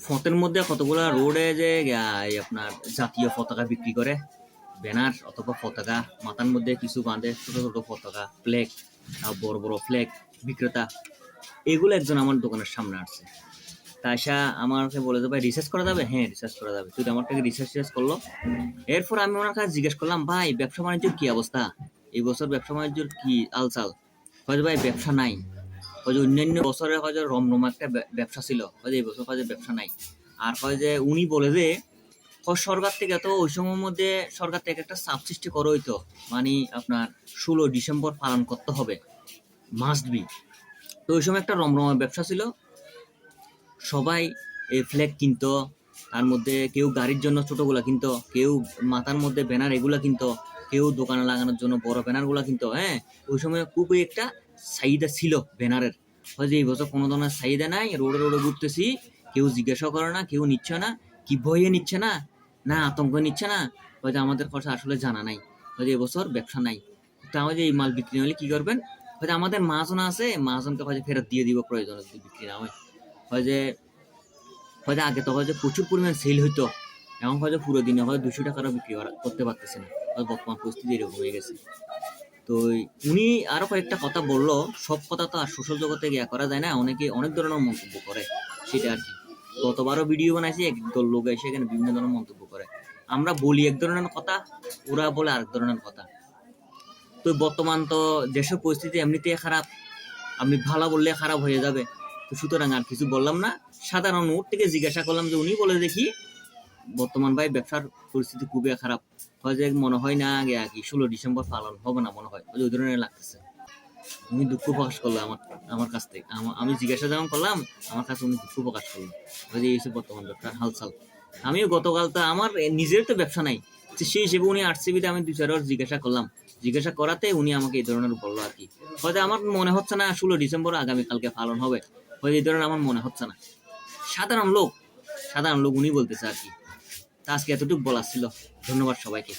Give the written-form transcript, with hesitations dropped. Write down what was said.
ফতের মধ্যে কতগুলা রোডে যে এই আপনার জাতীয় পতাকা বিক্রি করে, ব্যানার অথবা পতাকা মাথার মধ্যে কিছু বাঁধে, ছোট ছোট পতাকা, ফ্ল্যাগ, বড় বড় ফ্ল্যাগ বিক্রেতা, এগুলো একজন আমার দোকানের সামনে আসছে। তা আশা আমাকে বলে দেবে রিসার্চ করা যাবে। হ্যাঁ, রিসার্চ করা যাবে। তুই আমার থেকে রিসার্চ করলো। এরপর আমি ওনার কাছে জিজ্ঞেস করলাম, ভাই ব্যবসা বাণিজ্যের কি অবস্থা, এই বছর ব্যবসা বাণিজ্যের কি আলচাল? হয়তো ভাই ব্যবসা নাই, হয়তো অন্যান্য বছরে হয়তো রমরমা একটা ব্যবসা ছিল, হয়তো এই বছর হয়তো ব্যবসা নাই। আর হয় যে উনি বলে যে সরকার থেকে তো ওই সময়ের মধ্যে সরকার থেকে একটা চাপ সৃষ্টি করা হইতো, মানে আপনার 16 ডিসেম্বর পালন করতে হবে, মাস্ট বি। তো ওই সময় একটা রমরমা ব্যবসা ছিল, সবাই এই ফ্ল্যাগ কিনতো, তার মধ্যে কেউ গাড়ির জন্য ছোটগুলা কিনতো, কেউ মাথার মধ্যে ব্যানার এগুলা কিনতো, কেউ দোকানে লাগানোর জন্য বড় ব্যানারগুলা কিনতো। হ্যাঁ, ওই সময় খুবই একটা চাহিদা ছিল ব্যানারের। হয়তো এই বছর কোনো ধরনের চাহিদা নাই, রোডে রোডে ঘুরতেছি, কেউ জিজ্ঞাসা করে না, কেউ নিচ্ছে না। কি ভয়ে নিচ্ছে না, না আতঙ্ক নিচ্ছে না, হয়তো আমাদের কথা আসলে জানা নাই, হয়তো এবছর ব্যবসা নাই। তো আমাদের এই মাল বিক্রি হলে কি করবেন, হয়তো আমাদের মাহাজন আছে, মাহাজনকে হয়তো ফেরত দিয়ে দিব প্রয়োজন যদি বিক্রি না হয়। হয় যে হয়তো আগে তো হয়তো প্রচুর পরিমাণ সেল হইতো, এখন হয়তো পুরো দিনে হয়তো 200 টাকারও বিক্রি করতে পারতেছে না, হয়তো বর্তমান পরিস্থিতি এরকম হয়ে গেছে। তো উনি আরো কয়েকটা কথা বললো, সব কথা তো আর সোশ্যাল জগতে গিয়া করা যায় না, অনেকে অনেক ধরনের মন্তব্য করে, সেটা আর কি। গতবারও ভিডিও বানাইছি, একদল লোক এসে এখানে বিভিন্ন ধরনের মন্তব্য করে। আমরা বলি এক ধরনের কথা, ওরা বলে আরেক ধরনের কথা। তো বর্তমান তো দেশের পরিস্থিতি এমনিতেই খারাপ, আমি ভালো বললে খারাপ হয়ে যাবে, তো সুতরাং আর কিছু বললাম না। সাধারণ ওর থেকে জিজ্ঞাসা করলাম যে উনি বলে দেখি বর্তমান ভাই ব্যবসার পরিস্থিতি খুবই খারাপ, হয় যে মনে হয় না আগে আর কি 16 ডিসেম্বর পালন হবে না, মনে হয় ওই ধরনের লাগতেছে। উনি দুঃখ প্রকাশ করলো আমার আমার কাছ থেকে, আমি জিজ্ঞাসা যেমন করলাম, আমার কাছে উনি দুঃখ প্রকাশ করলো, ওই যে এই বর্তমান ব্যবসার হালচাল। আমিও গতকাল তো আমার নিজের তো ব্যবসা নাই, সেই হিসেবে উনি আরসিবিতে আমি 2-4 বার জিজ্ঞাসা করলাম, জিজ্ঞাসা করাতে উনি আমাকে এই ধরনের বললো আর কি। হয়তো আমার মনে হচ্ছে না 16 ডিসেম্বর আগামীকালকে পালন হবে, হয়তো এই ধরনের আমার মনে হচ্ছে না। সাধারণ লোক উনি বলতেছে আর কি। তা আজকে এতটুকু বলার ছিল। ধন্যবাদ সবাইকে।